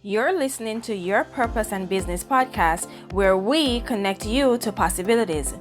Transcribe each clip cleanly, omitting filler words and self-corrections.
You're listening to Your Purpose and Business podcast, where we connect you to possibilities.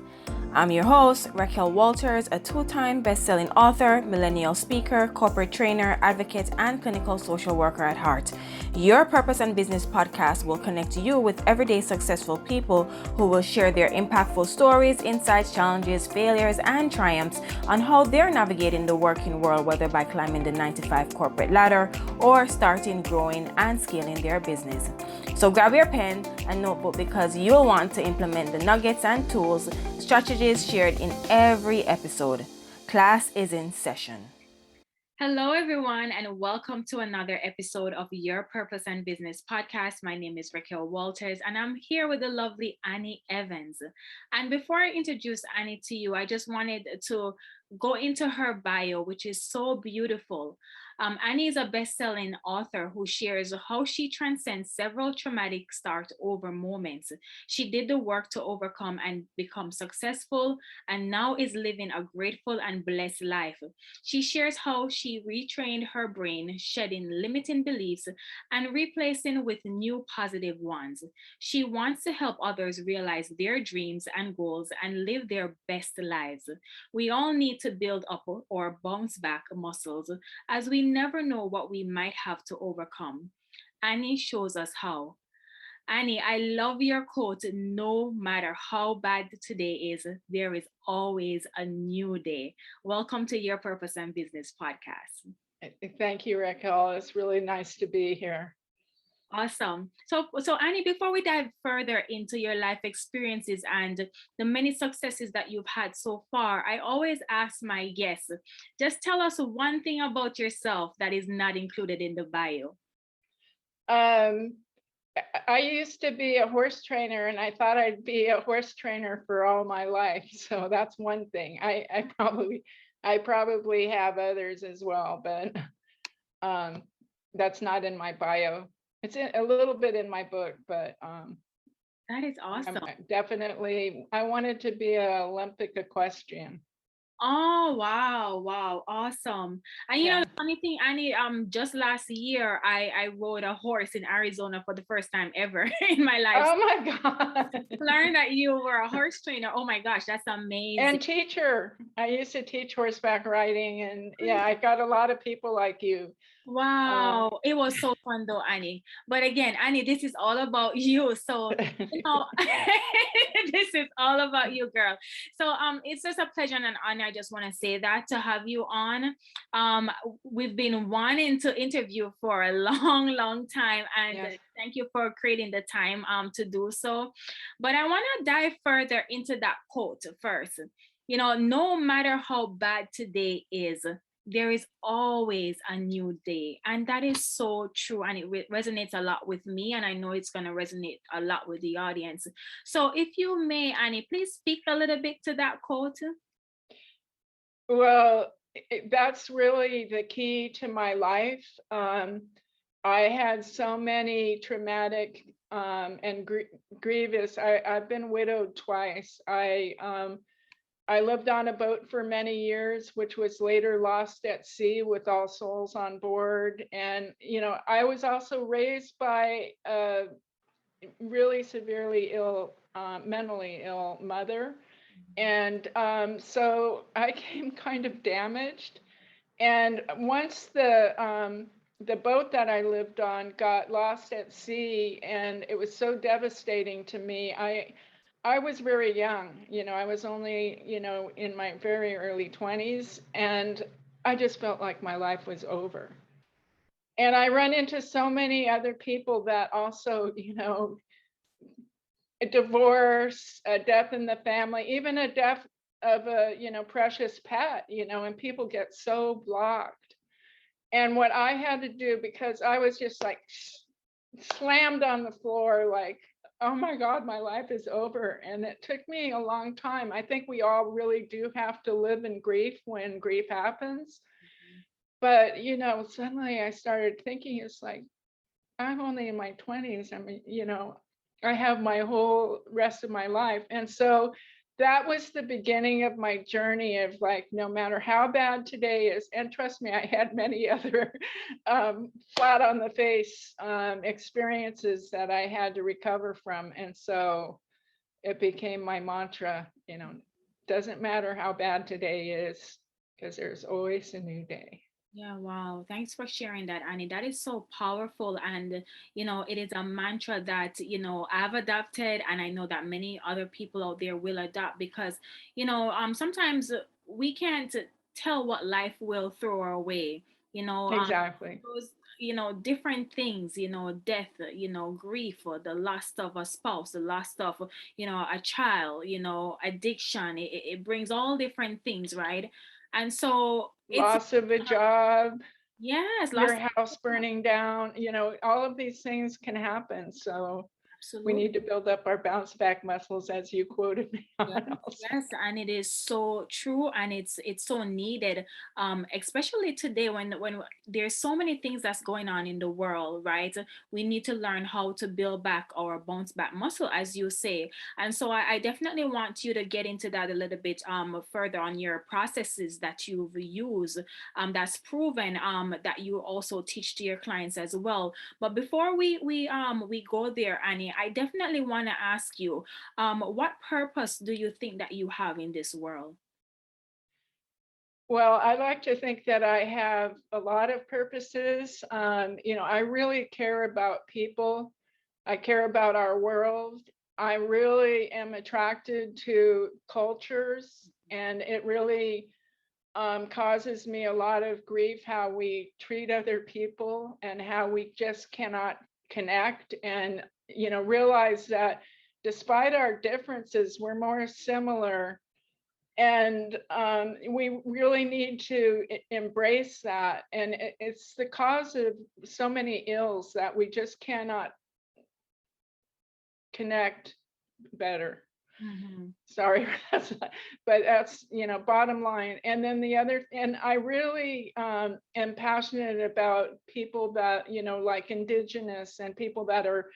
I'm your host, Raquel Walters, a two-time best-selling author, millennial speaker, corporate trainer, advocate, and clinical social worker at heart. Your Purpose and Business podcast will connect you with everyday successful people who will share their impactful stories, insights, challenges, failures, and triumphs on how they're navigating the working world, whether by climbing the 9-to-5 corporate ladder or starting, growing, and scaling their business. So grab your pen and notebook because you'll want to implement the nuggets and tools, strategies shared in every episode. Class is in session. Hello, everyone, and welcome to another episode of Your Purpose and Business podcast. My name is Raquel Walters, and I'm here with the lovely Annie Evans. And before I introduce Annie to you, I just wanted to go into her bio, which is so beautiful. Annie is a best-selling author who shares how she transcends several traumatic start-over moments. She did the work to overcome and become successful, and now is living a grateful and blessed life. She shares how she retrained her brain, shedding limiting beliefs and replacing with new positive ones. She wants to help others realize their dreams and goals and live their best lives. We all need to build up or bounce back muscles, as we never know what we might have to overcome. Annie shows us how. Annie, I love your quote. No matter how bad today is, there is always a new day. Welcome to Your Purpose and Business podcast. Thank you, Raquel. It's really nice to be here. Awesome. So Annie, before we dive further into your life experiences and the many successes that you've had so far, I always ask my guests, just tell us one thing about yourself that is not included in the bio. I used to be a horse trainer, and I thought I'd be a horse trainer for all my life. So that's one thing. I probably have others as well, but that's not in my bio. It's a little bit in my book, but that is awesome. Definitely, I wanted to be an Olympic equestrian. Oh, wow, awesome. And the funny thing, Annie, just last year I rode a horse in Arizona for the first time ever in my life. Oh my God. Learned that you were a horse trainer. Oh my gosh, that's amazing. And teacher. I used to teach horseback riding, and yeah, I got a lot of people like you. Wow, it was so fun though, Annie. But again, Annie, this is all about you. So, this is all about you, girl. So, it's just a pleasure and an honor. I just want to say that to have you on. We've been wanting to interview for a long time, and yes, thank you for creating the time, to do so. But I want to dive further into that quote first. No matter how bad today is, there is always a new day. And that is so true. And it resonates a lot with me. And I know it's going to resonate a lot with the audience. So if you may, Annie, please speak a little bit to that quote. Well, that's really the key to my life. I had so many traumatic and grievous. I've been widowed twice. I lived on a boat for many years, which was later lost at sea with all souls on board. And, I was also raised by a really severely ill, mentally ill mother. And so I came kind of damaged. And once the boat that I lived on got lost at sea, and it was so devastating to me, I was very young, I was only, in my very early 20s, and I just felt like my life was over. And I run into so many other people that also, a divorce, a death in the family, even a death of a, precious pet, and people get so blocked. And what I had to do, because I was just like slammed on the floor, like, oh my God, my life is over. And it took me a long time. I think we all really do have to live in grief when grief happens. But, suddenly I started thinking, it's like, I'm only in my 20s. I mean, I have my whole rest of my life. And so that was the beginning of my journey of like, no matter how bad today is, and trust me, I had many other flat on the face experiences that I had to recover from. And so it became my mantra, doesn't matter how bad today is, because there's always a new day. Yeah, wow. Thanks for sharing that, Annie. That is so powerful. And, it is a mantra that, I've adopted. And I know that many other people out there will adopt because, sometimes we can't tell what life will throw our way, you know, um, Exactly. those, different things, death, grief, or the loss of a spouse, the loss of, a child, addiction. It brings all different things, right? And so it's Loss of a job, yes, your lost. house burning down, all of these things can happen. So we Absolutely. need to build up our bounce back muscles, as you quoted me Yes, on also. yes, and it is so true, and it's so needed, especially today when there's so many things that's going on in the world, right? We need to learn how to build back our bounce back muscle, as you say. And so I definitely want you to get into that a little bit further on your processes that you've used, that's proven, that you also teach to your clients as well. But before we go there, Annie, I definitely want to ask you, what purpose do you think that you have in this world? Well, I like to think that I have a lot of purposes. I really care about people. I care about our world. I really am attracted to cultures, and it really causes me a lot of grief how we treat other people and how we just cannot connect and, realize that despite our differences, we're more similar, and we really need to embrace that. And it's the cause of so many ills that we just cannot connect better. Mm-hmm. Sorry, but that's, bottom line. And then the other, and I really am passionate about people that, like indigenous and people that are,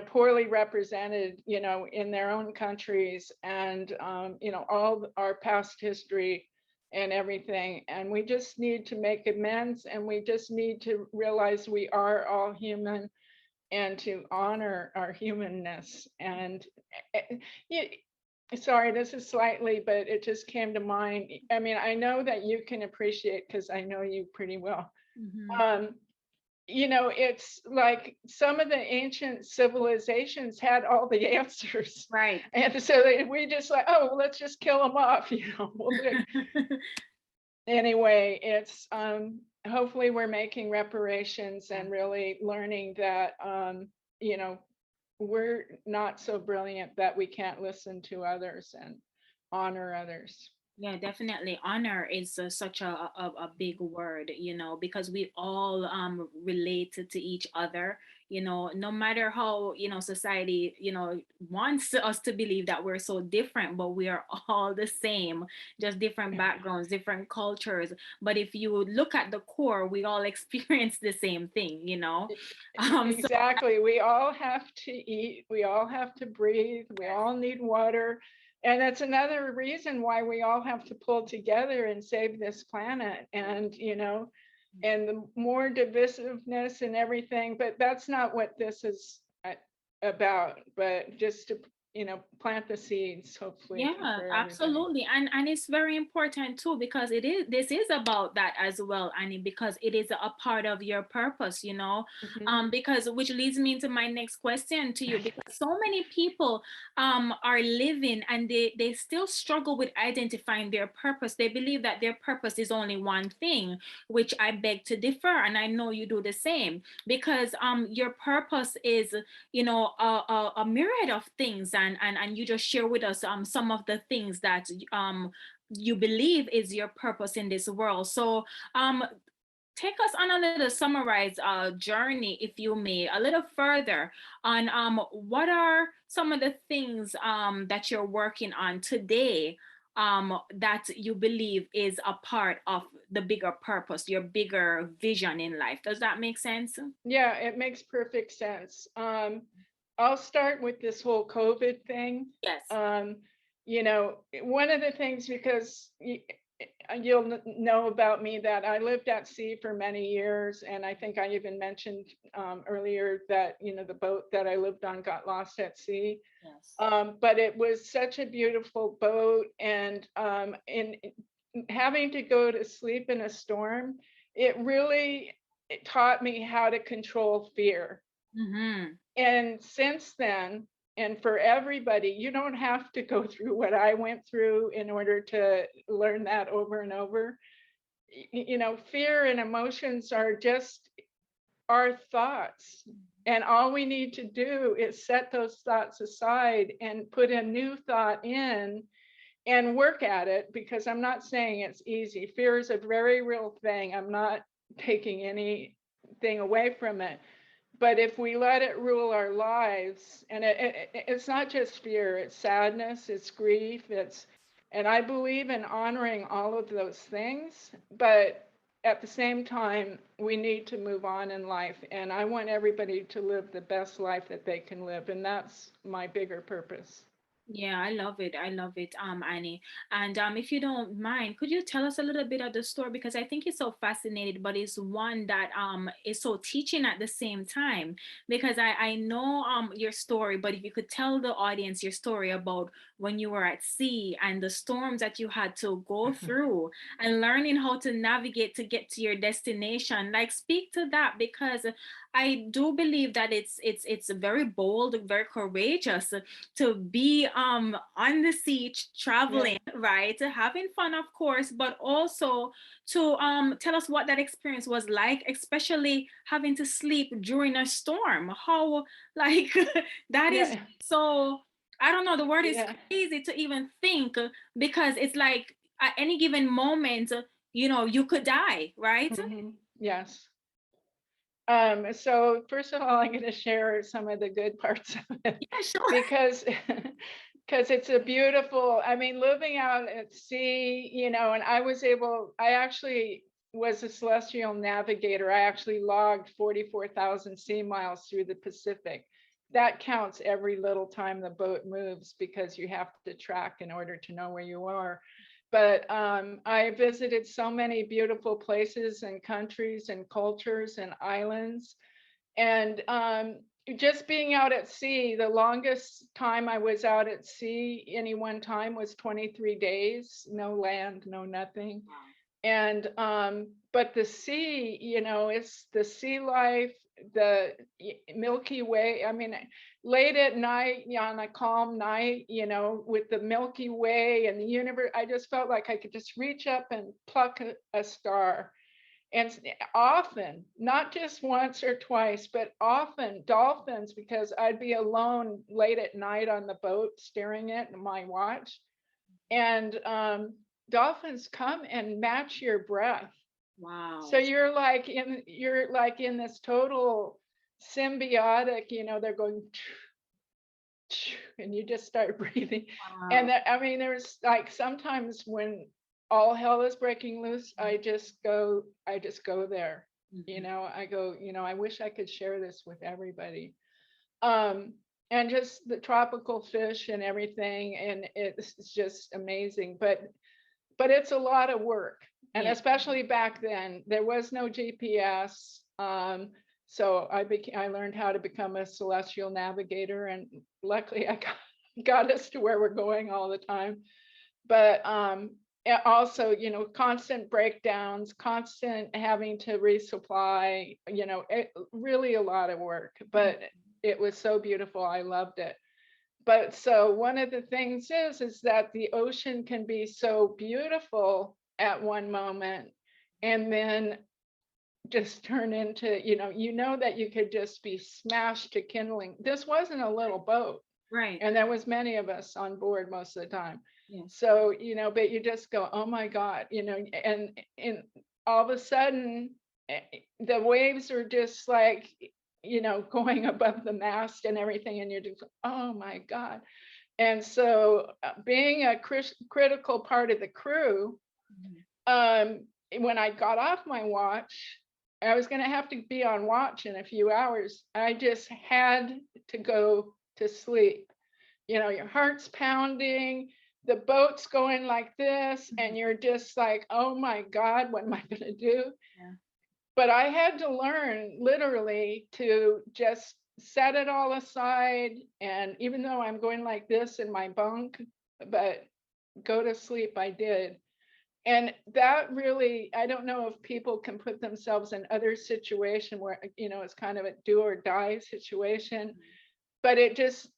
poorly represented, in their own countries, and all our past history and everything. And we just need to make amends, and we just need to realize we are all human, and to honor our humanness. And yeah, sorry, this is slightly, but it just came to mind. I mean, I know that you can appreciate, because I know you pretty well. Mm-hmm. Um, it's like some of the ancient civilizations had all the answers. Right. And so we just like, oh, well, let's just kill them off, anyway, it's hopefully we're making reparations and really learning that you know we're not so brilliant that we can't listen to others and honor others. Yeah, definitely. Honor is such a big word, because we all relate to each other, no matter how, society, wants us to believe that we're so different, but we are all the same, just different backgrounds, different cultures. But if you look at the core, we all experience the same thing. So Exactly. We all have to eat, we all have to breathe, we all need water. And that's another reason why we all have to pull together and save this planet. And, and the more divisiveness and everything, but that's not what this is about, but just to, plant the seeds, hopefully, yeah, for everybody. absolutely. And it's very important too, because this is about that as well, Annie, because it is a part of your purpose, Mhm. because which leads me into my next question to you, because so many people are living and they still struggle with identifying their purpose. They believe that their purpose is only one thing, which I beg to differ, and I know you do the same, because your purpose is, a myriad of things, and you just share with us some of the things that you believe is your purpose in this world. So take us on a little summarized journey, if you may, a little further on what are some of the things that you're working on today, that you believe is a part of the bigger purpose, your bigger vision in life. Does that make sense? Yeah, it makes perfect sense. I'll start with this whole COVID thing. Yes. Um, one of the things, because you'll know about me that I lived at sea for many years, and I think I even mentioned earlier that the boat that I lived on got lost at sea. Yes. But it was such a beautiful boat, and in having to go to sleep in a storm, it taught me how to control fear. Mm-hmm. And since then, and for everybody, you don't have to go through what I went through in order to learn that over and over. Fear and emotions are just our thoughts. And all we need to do is set those thoughts aside and put a new thought in and work at it, because I'm not saying it's easy. Fear is a very real thing. I'm not taking anything away from it. But if we let it rule our lives, and it's not just fear, it's sadness, it's grief, and I believe in honoring all of those things, but at the same time, we need to move on in life. And I want everybody to live the best life that they can live. And that's my bigger purpose. Yeah, I love it. I love it, Annie. And if you don't mind, could you tell us a little bit of the story? Because I think it's so fascinating, but it's one that is so teaching at the same time. Because I know your story, but if you could tell the audience your story about when you were at sea and the storms that you had to go through and learning how to navigate to get to your destination. Like, speak to that, because I do believe that it's very bold, very courageous to be on the sea Yeah. traveling, right, having fun, of course, but also to tell us what that experience was like, especially having to sleep during a storm. How, like, that is Yeah. so, I don't know, the word is Yeah. crazy to even think, because it's like at any given moment, you could die, right? Yes. So first of all, I'm going to share some of the good parts of it, Yeah, sure. because because it's a beautiful, I mean, living out at sea, and I actually was a celestial navigator. I actually logged 44,000 sea miles through the Pacific. That counts every little time the boat moves, because you have to track in order to know where you are. But I visited so many beautiful places and countries and cultures and islands. And just being out at sea, the longest time I was out at sea any one time was 23 days, no land, no nothing. And but the sea, it's the sea life, the Milky Way. I mean, late at night, on a calm night, with the Milky Way and the universe, I just felt like I could just reach up and pluck a star. And often, not just once or twice, but often dolphins, because I'd be alone late at night on the boat staring at my watch, and dolphins come and match your breath. So Wow. you're like in this total symbiotic, they're going, and you just start breathing. And Wow. I mean, there's like sometimes when all hell is breaking loose, I just go there. Mhm. I go, I wish I could share this with everybody. Um, and just the tropical fish and everything, and it's just amazing. But it's a lot of work, and Yeah. especially back then there was no GPS. So I learned how to become a celestial navigator, and luckily I got us to where we're going all the time. But also, constant breakdowns, constant having to resupply, really a lot of work, but it was so beautiful. I loved it. But so one of the things is that the ocean can be so beautiful at one moment, and then just turn into, that you could just be smashed to kindling. This wasn't a little boat, Right. and there was many of us on board most of the time. Yes. So, but you just go, oh my God, and all of a sudden the waves are just like, going above the mast and everything, and you're just, oh my God. And so, being a critical part of the crew, Mhm. um, when I got off my watch, I was going to have to be on watch in a few hours. I just had to go to sleep. Your heart's pounding, the boat's going like this, Mhm. and you're just like, oh my God, what am I going to do? Yeah. But I had to learn literally to just set it all aside. And even though I'm going like this in my bunk, but go to sleep, I did. And that really, I don't know if people can put themselves in other situation where, it's kind of a do or die situation, but it just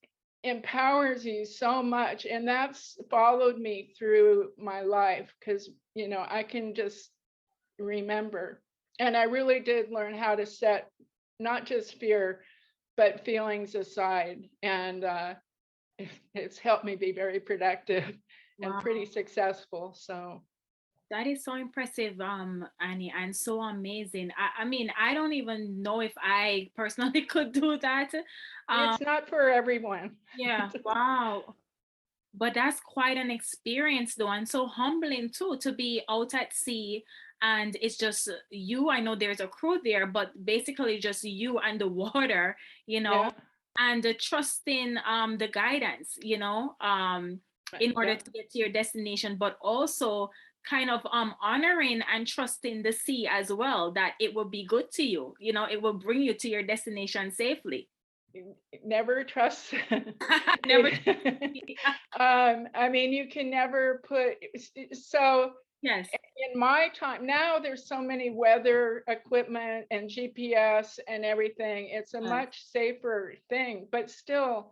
empowers you so much. And that's followed me through my life because, I can just remember. And I really did learn how to set not just fear, but feelings aside. And it's helped me be very productive and pretty Wow. successful. So That is so impressive, Annie, and so amazing. I mean, I don't even know if I personally could do that. Um, it's not for everyone. yeah, wow. But that's quite an experience, though, and so humbling too to be out at sea and it's just you. I know there's a crew there, but basically just you and the water, you know, Yeah. and trusting the guidance, in order Yeah. to get to your destination, but also kind of honoring and trusting the sea as well, that it will be good to you, it will bring you to your destination safely. Never trust. Never. I mean, you can never put, so Yes. in my time, now there's so many weather equipment and GPS and everything. It's a Yes. much safer thing, but still,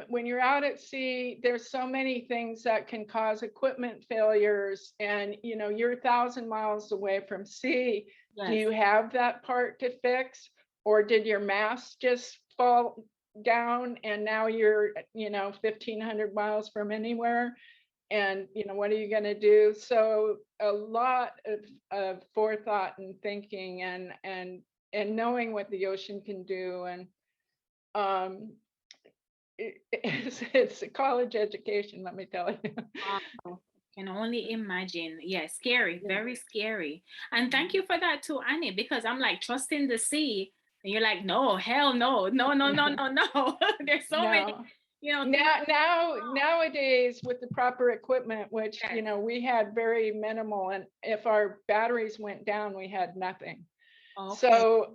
when you're out at sea, there's so many things that can cause equipment failures, and you're 1,000 miles away from sea. Do Yes. you have that part to fix, or did your mast just fall down and now you're 1,500 miles from anywhere? And what are you going to do? So a lot of forethought and thinking, and knowing what the ocean can do. And um it's a college education, let me tell you. Wow. Can only imagine. Yeah, scary, Yeah. very scary. And thank Mhm. you for that too, Annie, because I'm like trusting the sea. And you're like, no, hell no, no, no, no, no, no. There's so many, No. things. Nowadays, with the proper equipment, which Yes. we had very minimal, and if our batteries went down, we had nothing. Okay. So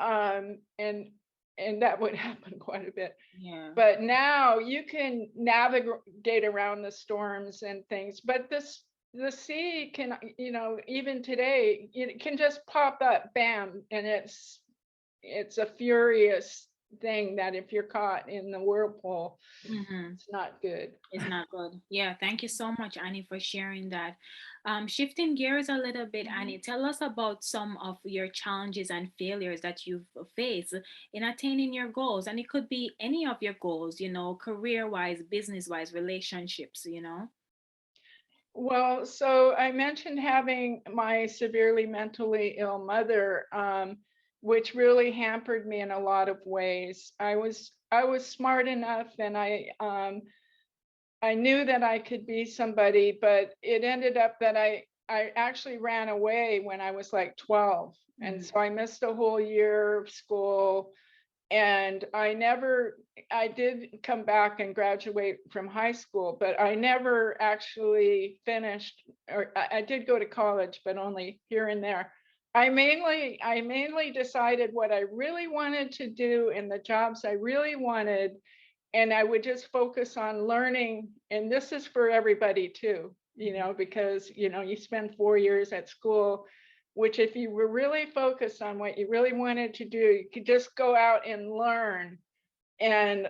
and that would happen quite a bit. Yeah. But now you can navigate around the storms and things, but the sea can, even today, it can just pop up, bam, and it's a furious thing that if you're caught in the whirlpool, Mm-hmm. it's not good. It's not good. Yeah, thank you so much, Annie, for sharing that. Shifting gears a little bit, Mhm. Annie, tell us about some of your challenges and failures that you've faced in attaining your goals. And it could be any of your goals, career wise, business wise, relationships. Well, so I mentioned having my severely mentally ill mother, which really hampered me in a lot of ways. I was smart enough, and I knew that I could be somebody, but it ended up that I actually ran away when I was like 12. And Mhm. so I missed a whole year of school, and I did come back and graduate from high school, but I never actually finished, or I did go to college, but only here and there. I mainly decided what I really wanted to do and the jobs I really wanted, and I would just focus on learning. And this is for everybody too, because you spend 4 years at school, which if you were really focused on what you really wanted to do, you could just go out and learn, and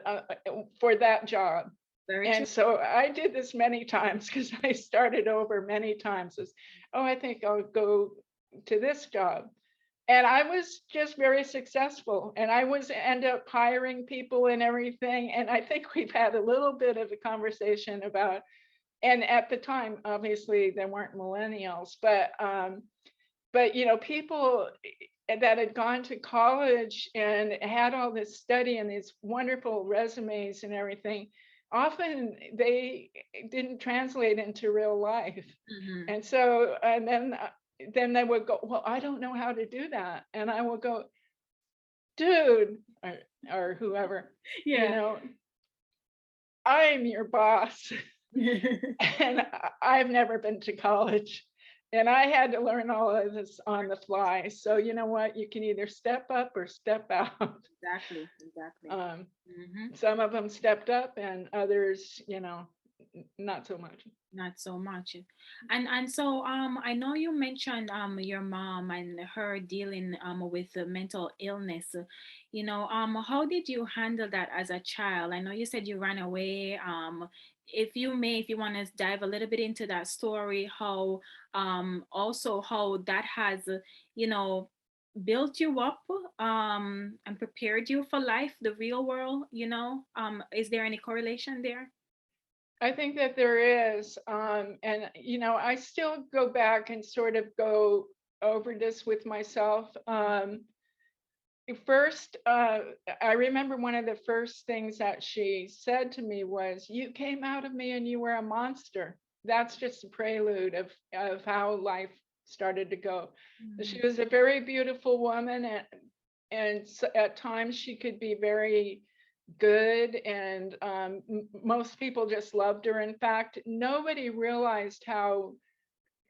for that job. Very true. And so I did this many times because I started over many times as, oh, I think I'll go to this job. And I was just very successful, and I was end up hiring people and everything. And I think we've had a little bit of a conversation about, and at the time, obviously there weren't millennials, but people that had gone to college and had all this study and these wonderful resumes and everything, often they didn't translate into real life. Mm-hmm. And so, and then they would go, well, I don't know how to do that. And I will go, dude, or whoever, you Yeah. know, I'm your boss. And I've never been to college. And I had to learn all of this on the fly. So you know what? You can either step up or step out. Exactly, exactly. Um, Hmm. some of them stepped up and others, not so much. Not so much. And so I know you mentioned your mom and her dealing with the mental illness. How did you handle that as a child? I know you said you ran away. If you want to dive a little bit into that story, how also how that has you know built you up and prepared you for life, the real world, is there any correlation there? I think that there is. And, I still go back and sort of go over this with myself. First, I remember one of the first things that she said to me was, "You came out of me and you were a monster." That's just a prelude of how life started to go. She was a very beautiful woman, and at times she could be very good, and most people just loved her. In fact, nobody realized how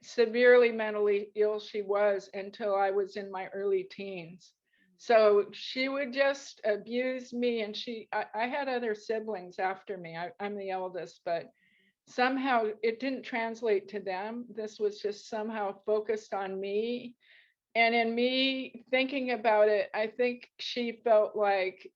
severely mentally ill she was until I was in my early teens. So she would just abuse me, and I had other siblings after me. I'm the eldest, but somehow it didn't translate to them. This was just somehow focused on me. And in me thinking about it, I think she felt like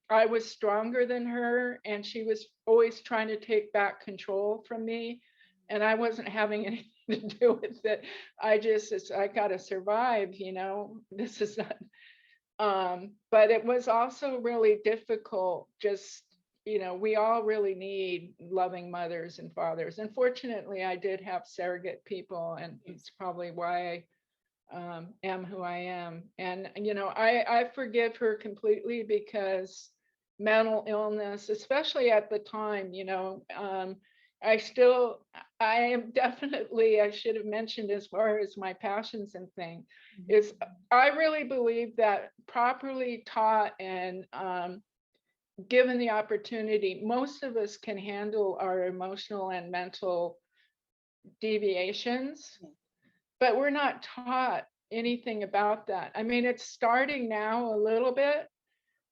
I was stronger than her, and she was always trying to take back control from me. And I wasn't having anything to do with it. I gotta survive, This is not. But it was also really difficult. Just, we all really need loving mothers and fathers. And fortunately, I did have surrogate people, and it's probably why I am who I am. And I forgive her completely, because mental illness, especially at the time, I still, I am definitely, I should have mentioned, as far as my passions and thing, is I really believe that properly taught and given the opportunity, most of us can handle our emotional and mental deviations, but we're not taught anything about that. I mean, it's starting now a little bit,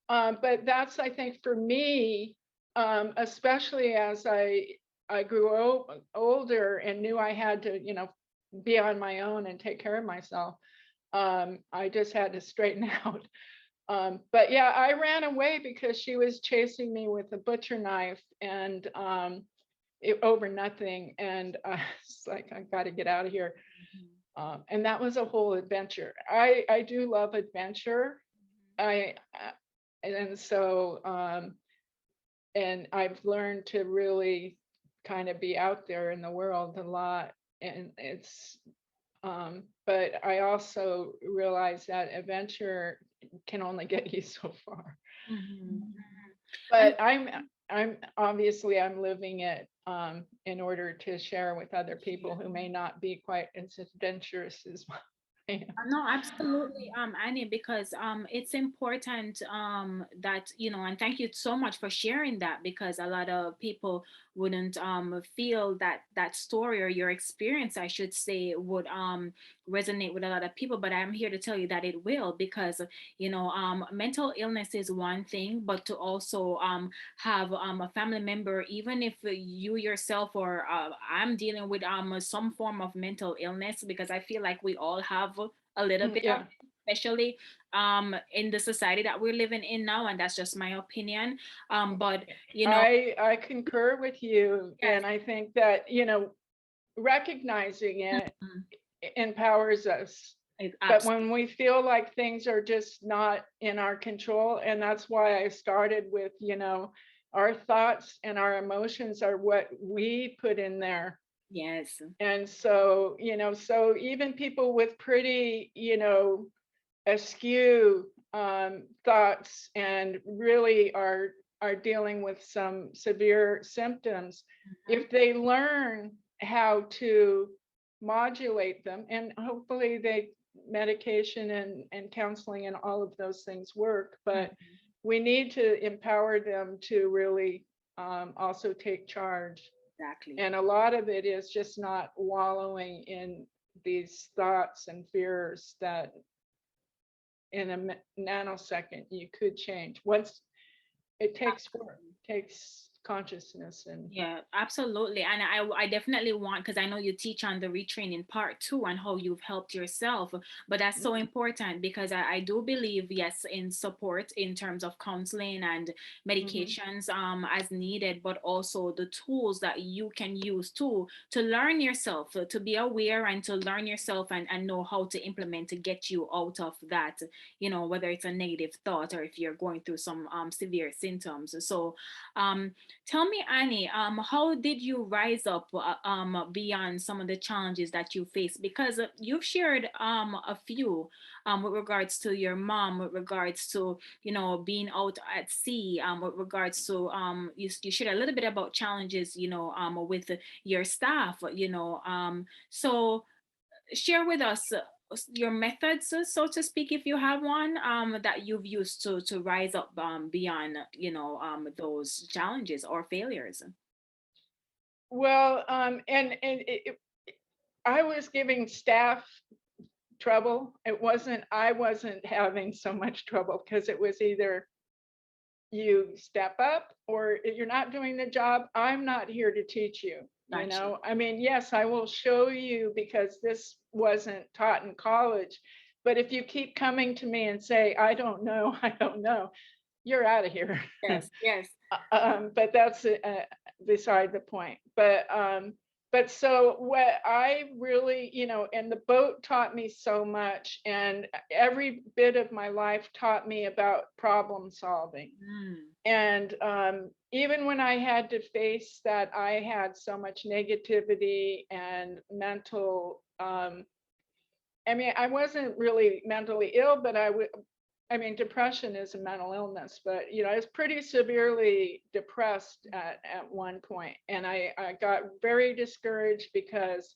but that's, I think, for me, especially as I grew older and knew I had to, be on my own and take care of myself. I just had to straighten out. But yeah, I ran away because she was chasing me with a butcher knife, and over nothing. And it's like, I got to get out of here. And that was a whole adventure. I do love adventure. I and so and I've learned to really kind of be out there in the world a lot, and but I also realize that adventure can only get you so far. Mm-hmm. And But I'm obviously I'm living it in order to share with other people who may not be quite as adventurous as I am. no, absolutely, Annie, because it's important that and thank you so much for sharing that, because a lot of people wouldn't feel that that story, or your experience, I should say, would resonate with a lot of people. But I'm here to tell you that it will, because mental illness is one thing, but to also have a family member, even if you yourself or I'm dealing with some form of mental illness, because I feel like we all have a little bit of Yeah. it, especially in the society that we're living in now, and that's just my opinion. But I concur with you, yes. and I think that, recognizing it Mhm. empowers us. It's But when we feel like things are just not in our control, and that's why I started with, our thoughts and our emotions are what we put in there. yes. And so, so even people with pretty, askew thoughts, and really are dealing with some severe symptoms, Mhm. if they learn how to modulate them, and hopefully they medication and counseling and all of those things work, but Mhm. we need to empower them to really also take charge. Exactly. And a lot of it is just not wallowing in these thoughts and fears that in a nanosecond you could change. Once it takes work, takes consciousness and Yeah, absolutely. And I definitely want, because I know you teach on the retraining part too and how you've helped yourself. But that's so important because I do believe, yes, in support in terms of counseling and mhm. medications as needed, but also the tools that you can use to learn yourself, to be aware and to learn yourself and know how to implement to get you out of that, whether it's a negative thought or if you're going through some severe symptoms. So um tell me, Annie, how did you rise up beyond some of the challenges that you faced? Because you've shared a few with regards to your mom, with regards to, being out at sea, with regards to, you shared a little bit about challenges, with your staff, so share with us your methods, so to speak, if you have one, that you've used to rise up beyond, those challenges or failures. well, and I was giving staff trouble. I wasn't having so much trouble because it was either you step up or you're not doing the job. I'm not here to teach you, you Gotcha. know. I mean, yes, I will show you because this wasn't taught in college. But if you keep coming to me and say, I don't know, I don't know, you're out of here. Yes, yes. But that's beside the point. But so what I really, and the boat taught me so much, and every bit of my life taught me about problem solving. Mm, And even when I had to face that, I had so much negativity and mental. I mean, I wasn't really mentally ill, but I mean, depression is a mental illness, but I was pretty severely depressed at one point, and I got very discouraged because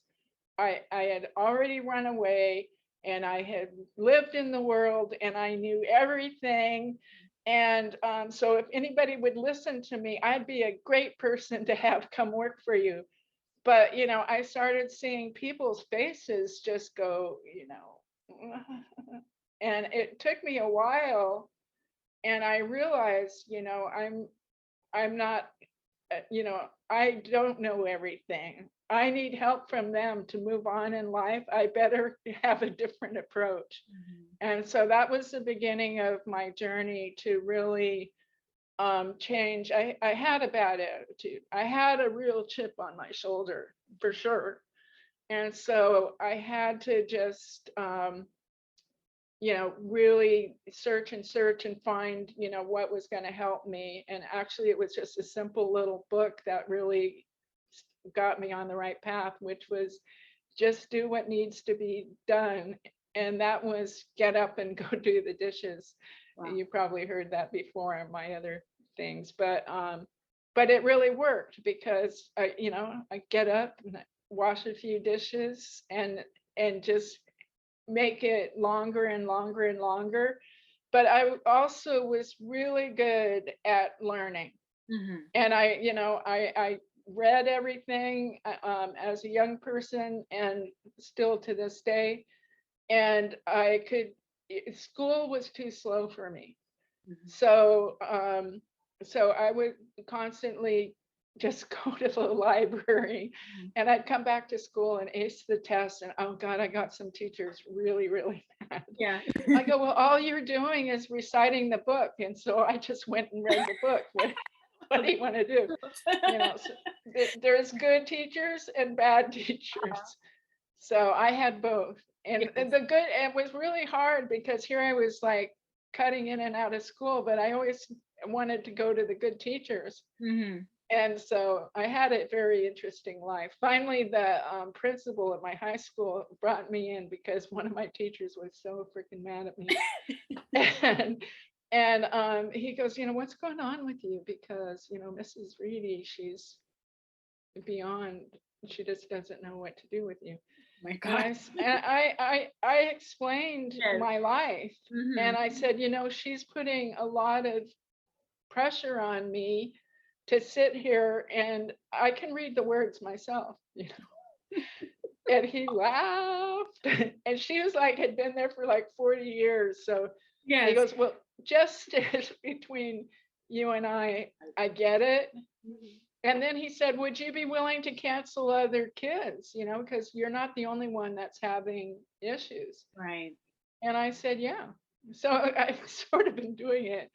I had already run away and I had lived in the world and I knew everything. And so if anybody would listen to me, I'd be a great person to have come work for you. But I started seeing people's faces just go, and it took me a while, and I realized, I'm not, I don't know everything. I need help from them to move on in life. I better have a different approach. mhm. And so that was the beginning of my journey to really change. I had a bad attitude. I had a real chip on my shoulder for sure. And so I had to just really search and find, what was going to help me. And actually, it was just a simple little book that really got me on the right path, which was just do what needs to be done. And that was get up and go do the dishes. Wow. You probably heard that before in my other things, but it really worked because I get up and I wash a few dishes and just make it longer and longer and longer. But I also was really good at learning. Hmm. And I read everything as a young person and still to this day. And school was too slow for me. Hmm. So I would constantly just go to the library and I'd come back to school and ace the test. And oh God, I got some teachers really, really mad. Yeah. I go, well, all you're doing is reciting the book. And so I just went and read the book. What do you want to do? So there's good teachers and bad teachers. So I had both. And Yes. the good, it was really hard because here I was like cutting in and out of school, but I always wanted to go to the good teachers. Hmm. And so I had a very interesting life. Finally, the principal at my high school brought me in because one of my teachers was so freaking mad at me. and he goes, what's going on with you? Because Mrs. Reedy, she's beyond. She just doesn't know what to do with you. My And God. I explained Yes. my life, Hmm. and I said, she's putting a lot of pressure on me to sit here and I can read the words myself, you know. And he laughed. And she was like, had been there for like 40 years. So he Yes. goes, well, just between you and I get it. Mhm. And then he said, would you be willing to cancel other kids? You know, because you're not the only one that's having issues. Right. And I said, yeah. So I've sort of been doing it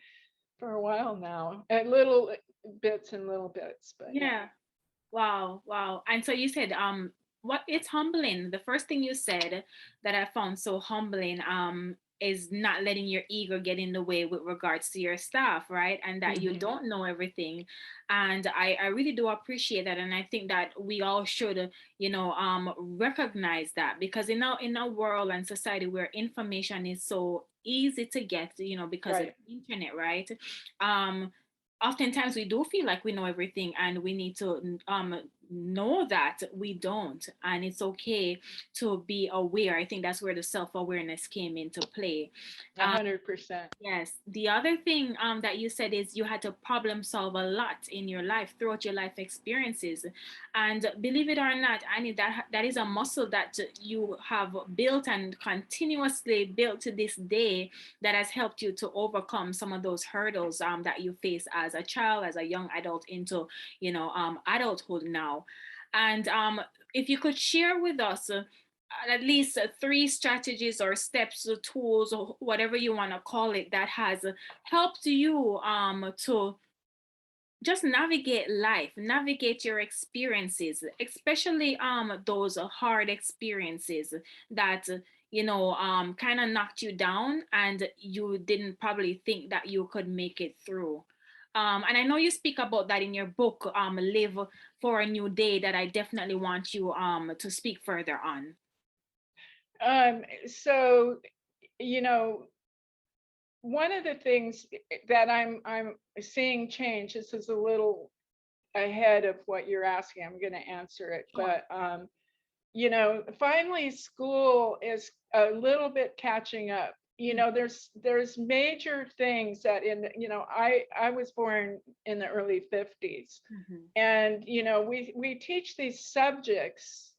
for a while now, at little bits and little bits, but yeah. Yeah. Wow, wow. And so you said, what it's humbling. The first thing you said that I found so humbling, is not letting your ego get in the way with regards to your staff, right? And that you Mhm. don't know everything. And I really do appreciate that. And I think that we all should, recognize that, because in our world and society where information is so easy to get, because of Right. the internet, right? Um, Oftentimes we do feel like we know everything, and we need to know that we don't, and it's okay to be aware. I think that's where the self-awareness came into play. 100%. Yes. The other thing that you said is you had to problem solve a lot in your life, throughout your life experiences, and believe it or not, Annie, that is a muscle that you have built and continuously built to this day, that has helped you to overcome some of those hurdles that you face as a child, as a young adult, into adulthood now. And if you could share with us at least three strategies or steps or tools or whatever you want to call it, that has helped you to just navigate life, navigate your experiences, especially those hard experiences that kind of knocked you down, and you didn't probably think that you could make it through. And I know you speak about that in your book, Live for a New Day, that I definitely want you to speak further on. So, you know, one of the things that I'm seeing change, this is a little ahead of what you're asking. I'm going to answer it, Sure. but finally school is a little bit catching up. Mm. There's major things that I was born in the early 50s, Mhm. and we teach these subjects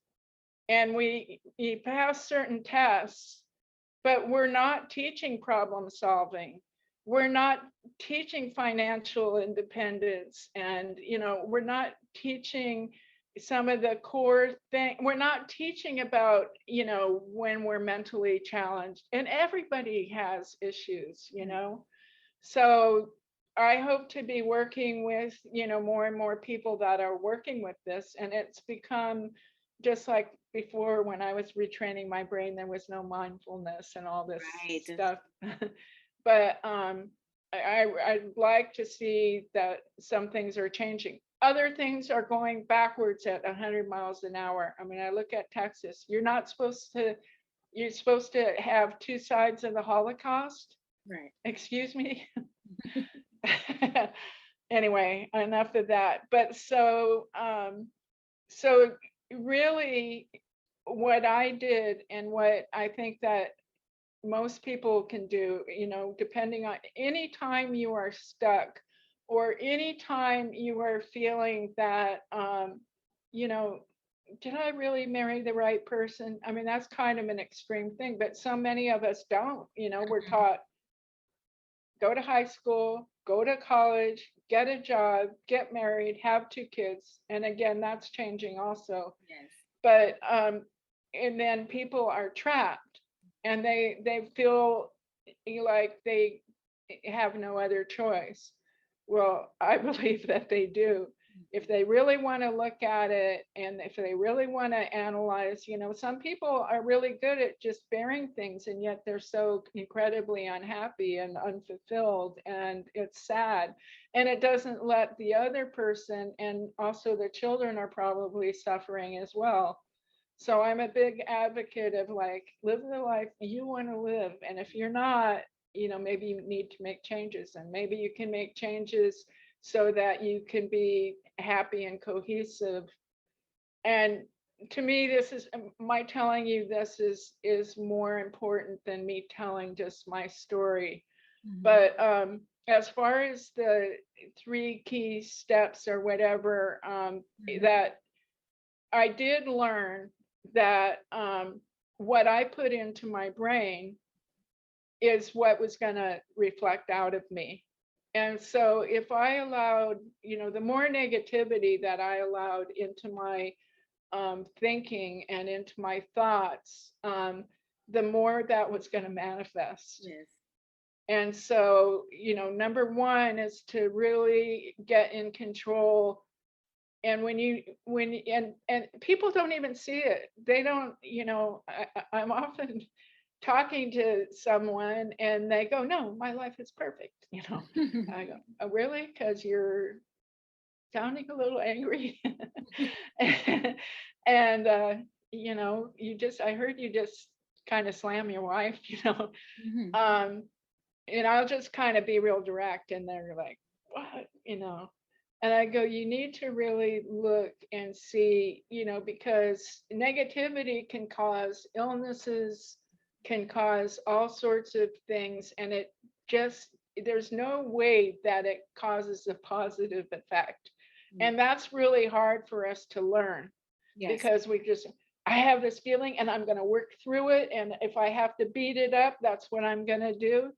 and we pass certain tests, but we're not teaching problem solving. We're not teaching financial independence, and we're not teaching some of the core thing. We're not teaching about when we're mentally challenged, and everybody has issues. So I hope to be working with more and more people that are working with this, and it's become just like before. When I was retraining my brain, there was no mindfulness and all this Right. stuff. But I'd like to see that some things are changing. Other things are going backwards at 100 miles an hour. I mean, I look at Texas. You're supposed to have two sides of the Holocaust. Right. Excuse me. Anyway, enough of that. But so really, what I did and what I think that most people can do, depending on any time you are stuck, or any time you are feeling that, you know, did I really marry the right person? I mean, that's kind of an extreme thing, but so many of us don't. We're taught, go to high school, go to college, get a job, get married, have two kids. And again, that's changing also. Yes. But and then people are trapped, and they feel like they have no other choice. Well, I believe that they do. If they really want to look at it, and if they really want to analyze, some people are really good at just bearing things, and yet they're so incredibly unhappy and unfulfilled, and it's sad. And it doesn't let the other person, and also the children are probably suffering as well. So I'm a big advocate of, like, live the life you want to live. And if you're not, maybe you need to make changes, and maybe you can make changes so that you can be happy and cohesive. And to me, this is my telling you this is more important than me telling just my story. Mhm. But as far as the three key steps or whatever, that I did learn that what I put into my brain is what was going to reflect out of me. And so if I allowed, the more negativity that I allowed into my thinking and into my thoughts, the more that was going to manifest. Yes. And so, number one is to really get in control. And and people don't even see it. They don't, I'm often talking to someone and they go, no, my life is perfect. I go, oh, really? Because you're sounding a little angry. And, I heard you just kind of slam your wife, Mhm. um, and I'll just kind of be real direct. And they're like, what? And I go, you need to really look and see, because negativity can cause illnesses, can cause all sorts of things. And there's no way that it causes a positive effect. And that's really hard for us to learn Yes. because I have this feeling and I'm going to work through it. And if I have to beat it up, that's what I'm going to do.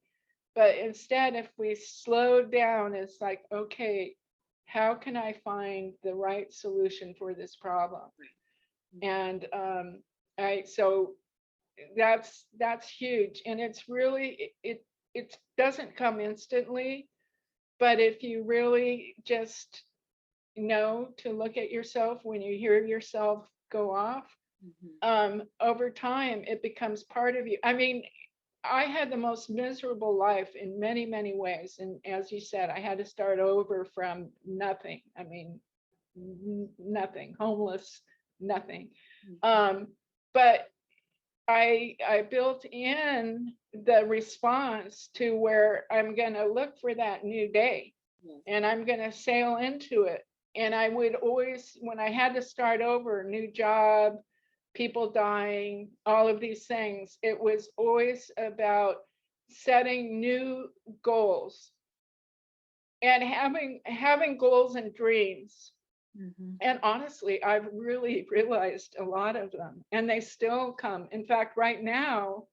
But instead, if we slow down, it's like, okay, how can I find the right solution for this problem? And so that's huge. And it's really, it doesn't come instantly, but if you really just know to look at yourself when you hear yourself go off, over time, it becomes part of you. I mean, I had the most miserable life in many, many ways. And as you said, I had to start over from nothing. I mean, nothing, homeless, nothing. But I built in the response to where I'm going to look for that new day and I'm going to sail into it. And I would always, when I had to start over, new job, people dying, all of these things, it was always about setting new goals and having goals and dreams. And honestly, I've really realized a lot of them and they still come. In fact, right now,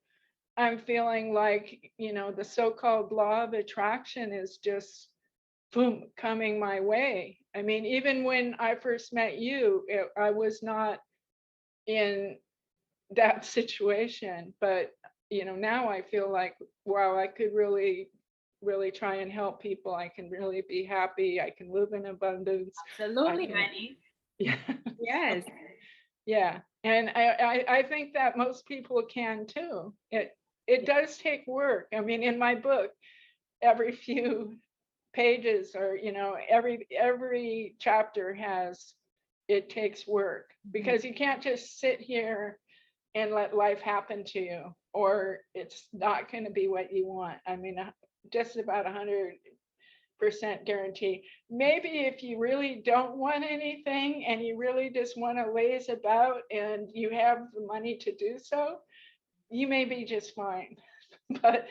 I'm feeling like, the so-called law of attraction is just boom, coming my way. I mean, even when I first met you, I was not in that situation, but now I feel like, wow, I could really really try and help people. I can really be happy. I can live in abundance. I Absolutely, can, Annie. yeah. Yes. Yeah. And I think that most people can too. It does take work. I mean, in my book, every few pages or every chapter has, it takes work because you can't just sit here and let life happen to you or it's not going to be what you want. I mean, just about 100% guarantee. Maybe if you really don't want anything and you really just want to laze about and you have the money to do so, you may be just fine. but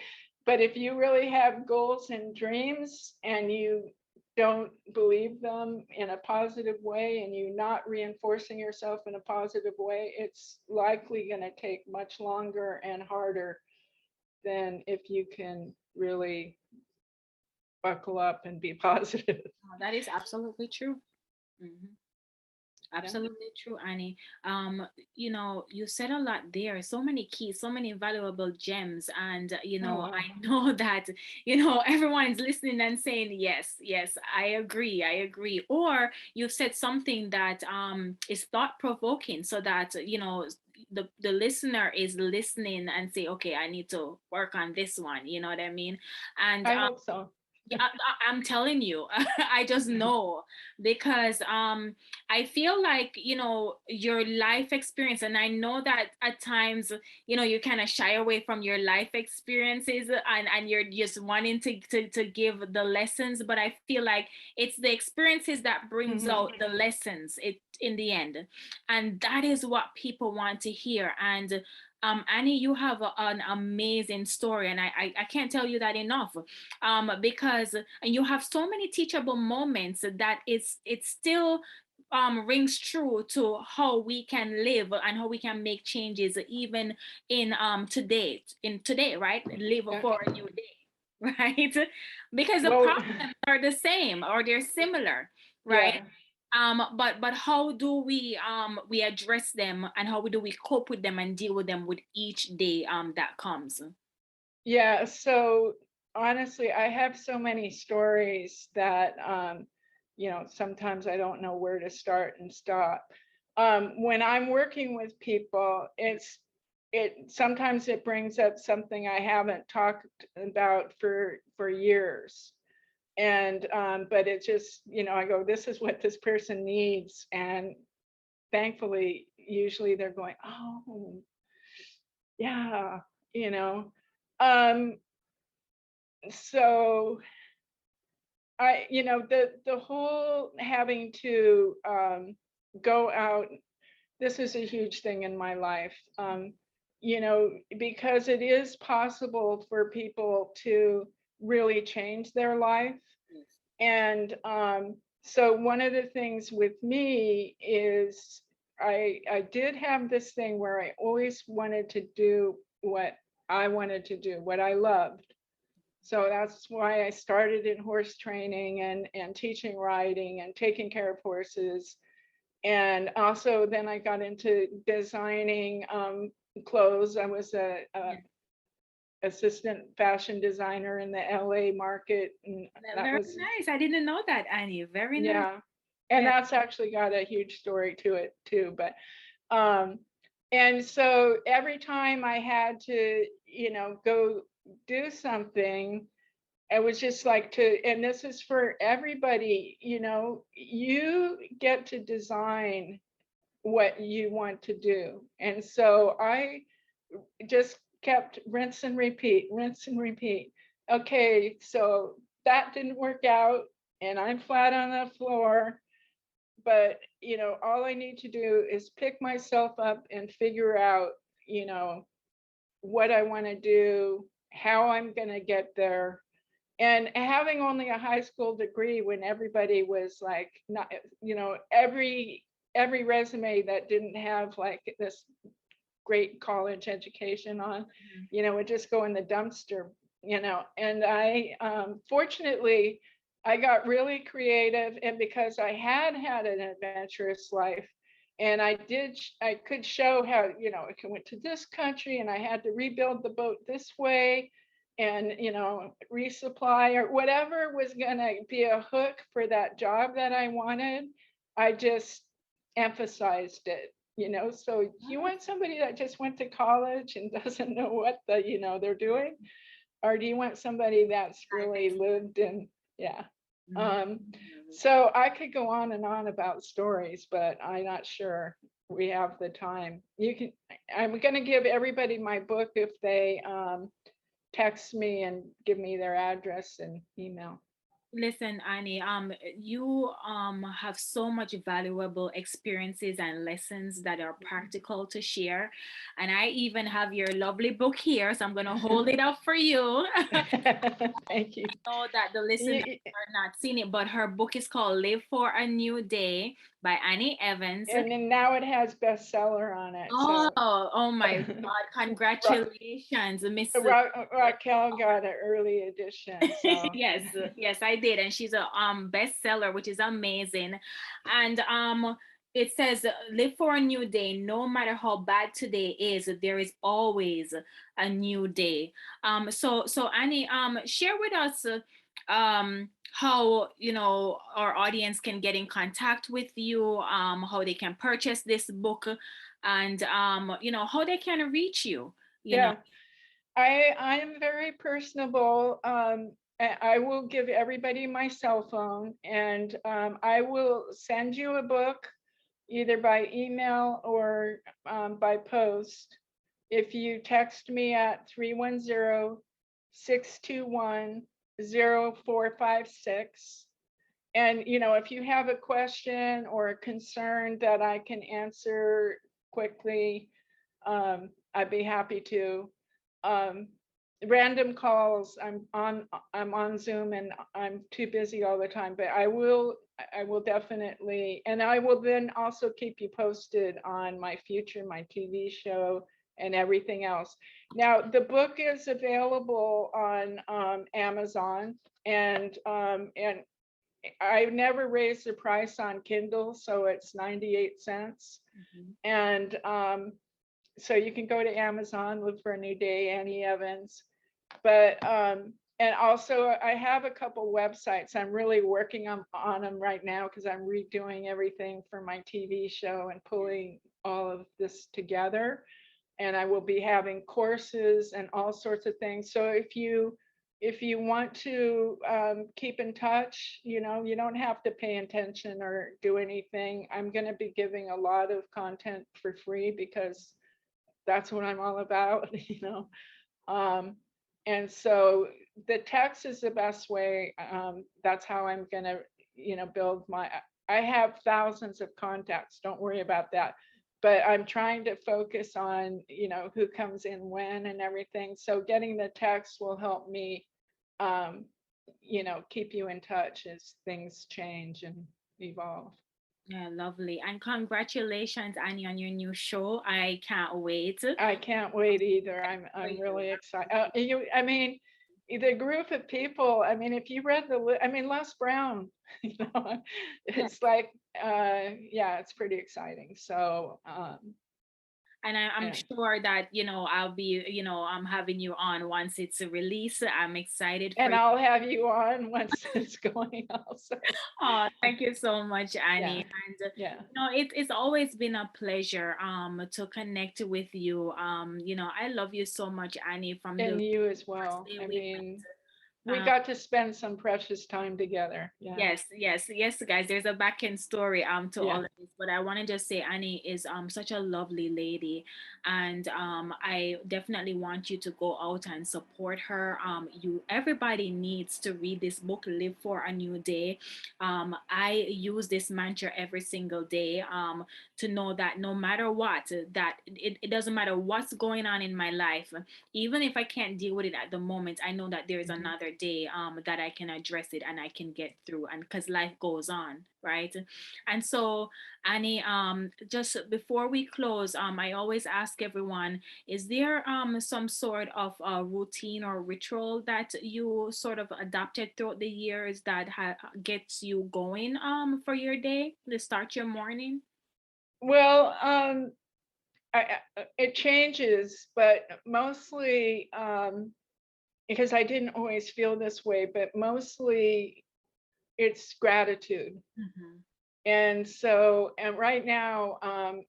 but if you really have goals and dreams and you don't believe them in a positive way and you're not reinforcing yourself in a positive way, it's likely going to take much longer and harder than if you can really buckle up and be positive. That is absolutely true. Mhm. Yeah. Absolutely true, Annie. You said a lot there. So many keys, so many valuable gems, and Oh, wow. I know that everyone is listening and saying yes, yes, I agree. Or you've said something that is thought provoking, so that the listener is listening and say, okay, I need to work on this one. You know what I mean? And I hope so. yeah, I'm telling you, I just know because I feel like your life experience, and I know that at times you kind of shy away from your life experiences, and you're just wanting to give the lessons, but I feel like it's the experiences that brings out the lessons in the end, and that is what people want to hear. And Annie, you have an amazing story, and I can't tell you that enough. Because and you have so many teachable moments that it still rings true to how we can live and how we can make changes even in today, right? Live Uh, for a new day. Right? Because the well, problems are the same or they're similar, right? yeah. But how do we address them, and how do we cope with them and deal with them with each day that comes? Yeah, so honestly, I have so many stories that sometimes I don't know where to start and stop. When I'm working with people, it sometimes it brings up something I haven't talked about for years. And but it just, I go, this is what this person needs. And thankfully, usually they're going, oh, yeah, you know. Um, so the whole having to go out, this is a huge thing in my life. Because it is possible for people to really change their life. And so one of the things with me is I did have this thing where I always wanted to do what I wanted to do, what I loved. So that's why I started in horse training and teaching riding and taking care of horses. And also then I got into designing clothes. I was a assistant fashion designer in the LA market, and that Very was, nice. I didn't know that, Annie. Very nice. yeah. And Yeah. that's actually got a huge story to it too. But um and so every time I had to, go do something, it was just like and this is for everybody, you get to design what you want to do. And so I just kept rinse and repeat, rinse and repeat. Okay, so that didn't work out and I'm flat on the floor, but all I need to do is pick myself up and figure out, you know, what I want to do, how I'm going to get there. And having only a high school degree when everybody was like, not, every resume that didn't have like this great college education on, would just go in the dumpster, and I fortunately I got really creative, and because I had had an adventurous life, and I could show how, I went to this country and I had to rebuild the boat this way, and resupply or whatever was going to be a hook for that job that I wanted. I just emphasized it. So you want somebody that just went to college and doesn't know what they're doing, or do you want somebody that's really lived in, yeah. um so I could go on and on about stories, but I'm not sure we have the time. I'm going to give everybody my book if they text me and give me their address and email. Listen, Annie, you have so much valuable experiences and lessons that are practical to share. And I even have your lovely book here, so I'm gonna hold it up for you. Thank you. Know that the listeners Y- are not seeing it, but her book is called Live for a New Day by Annie Evans. and then now it has bestseller on it, Oh, so oh my God, congratulations, Miss. Raquel got an early edition, so Yes, yes, I did, and she's a bestseller, which is amazing. And it says, "Live for a new day. No matter how bad today is, there is always a new day." So Annie, share with us, how our audience can get in contact with you, how they can purchase this book, and how they can reach you. You know. yeah. I am very personable. I will give everybody my cell phone, and I will send you a book either by email or by post. If you text me at 310-621-0456. And if you have a question or a concern that I can answer quickly, I'd be happy to. Um, Random calls, I'm on Zoom and I'm too busy all the time, but I will definitely, and I will then also keep you posted on my future, my TV show and everything else. Now, the book is available on Amazon, and I never raised the price on Kindle, so it's 98 cents. Mhm. And so you can go to Amazon, look for A New Day, Annie Evans. But and also I have a couple websites. I'm really working on them right now because I'm redoing everything for my TV show and pulling all of this together. And I will be having courses and all sorts of things. So if you want to keep in touch, you know, you don't have to pay attention or do anything. I'm going to be giving a lot of content for free because that's what I'm all about, you know. Um, and so the text is the best way. That's how I'm gonna, you know, build my. I have thousands of contacts. Don't worry about that. But I'm trying to focus on, you know, who comes in when and everything. So getting the text will help me, um, you know, keep you in touch as things change and evolve. Yeah, lovely. And congratulations, Annie, on your new show. I can't wait I can't wait either. for I'm you. really excited. I mean, the group of people. I mean, if you read I mean, Les Brown. You know, Yeah. it's like, yeah, it's pretty exciting. So, And I'm and sure that, I'll be, I'm having you on once it's released. I'm excited for and you. I'll have you on once it's going also. Oh, thank you so much, Annie. Yeah, And yeah, it's always been a pleasure to connect with you. I love you so much, Annie, from the and you as first well. day I we mean, met. we got to spend some precious time together. Yeah, Yes, yes, yes, guys. There's a back end story to all yeah. of this, but I want to just say Annie is such a lovely lady, and I definitely want you to go out and support her. Everybody needs to read this book, Live for a New Day. I use this mantra every single day. To know that no matter what, that it doesn't matter what's going on in my life, even if I can't deal with it at the moment, I know that there's Mhm. another day that I can address it and I can get through, and because life goes on, right? And so, Annie, just before we close, I always ask everyone, is there some sort of routine or ritual that you sort of adopted throughout the years that gets you going for your day to start your morning? Well, it changes, but mostly because I didn't always feel this way, but mostly it's gratitude. Mm-hmm. And so, and right now,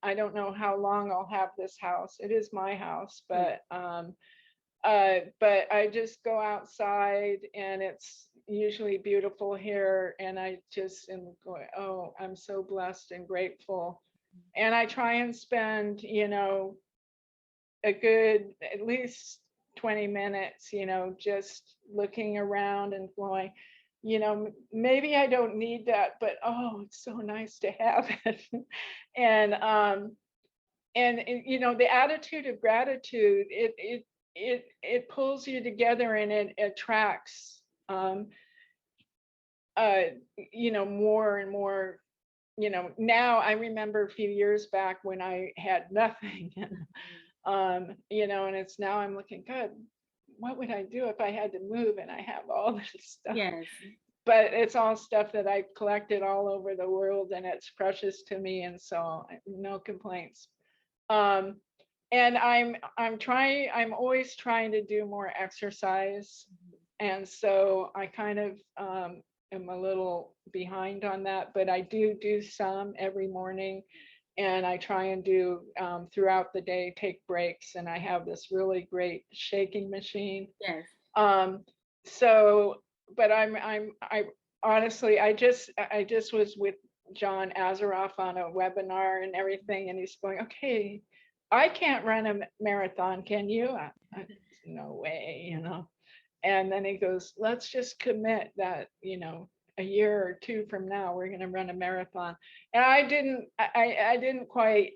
I don't know how long I'll have this house. It is my house, but I just go outside and it's usually beautiful here, and I just am going, oh, I'm so blessed and grateful. And I try and spend, you know, a good at least 20 minutes, you know, just looking around and going, you know, maybe I don't need that, but oh, it's so nice to have it. and you know, the attitude of gratitude, it pulls you together and it attracts uh you know, more and more. You know, now I remember a few years back when I had nothing. You know, and it's now I'm looking, good, what would I do if I had to move and I have all this stuff? Yes. But it's all stuff that I've collected all over the world and it's precious to me, and so no complaints. Um, and I'm always trying to do more exercise. And so I kind of am a little behind on that, but I do some every morning. And I try and do throughout the day, take breaks. And I have this really great shaking machine. Yes. Um, so, but I honestly, I just was with John Azaroff on a webinar and everything, and he's going, okay, I can't run a marathon, can you? No way, you know. And then he goes, let's just commit that, you know, a year or two from now, we're going to run a marathon. And I didn't quite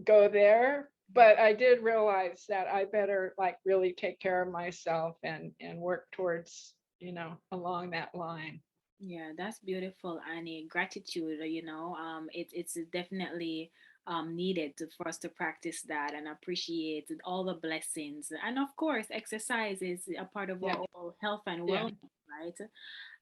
go there, but I did realize that I better like really take care of myself and work towards, along that line. Yeah, that's beautiful, Annie. Gratitude, it's definitely needed for us to practice that and appreciate all the blessings. And of course, exercise is a part of Yeah, our health and yeah. wellness, right?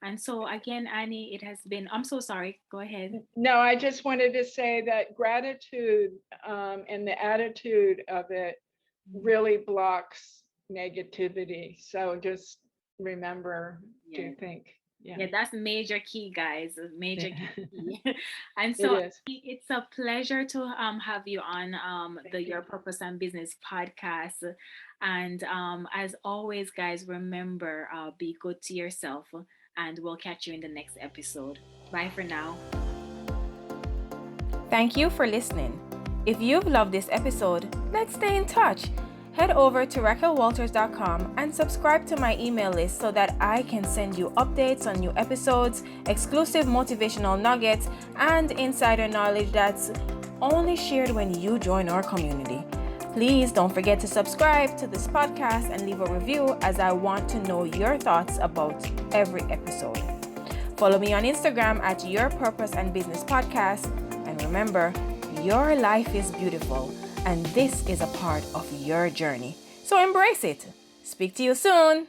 And so again, Annie, it has been, I'm so sorry. Go ahead. No, I just wanted to say that gratitude and the attitude of it Mhm. really blocks negativity. So just remember to Yes. think, yeah, Yeah, that's major key, guys. Major yeah. key. And It so is. it's a pleasure to have you on Thank the you. Your Purpose and Business podcast. And as always, guys, remember, be good to yourself, and we'll catch you in the next episode. Bye for now. Thank you for listening. If you've loved this episode, let's stay in touch. Head over to raquelwalters.com and subscribe to my email list so that I can send you updates on new episodes, exclusive motivational nuggets, and insider knowledge that's only shared when you join our community. Please don't forget to subscribe to this podcast and leave a review, as I want to know your thoughts about every episode. Follow me on Instagram at Your Purpose and Business Podcast. And remember, your life is beautiful, and this is a part of your journey. So embrace it. Speak to you soon.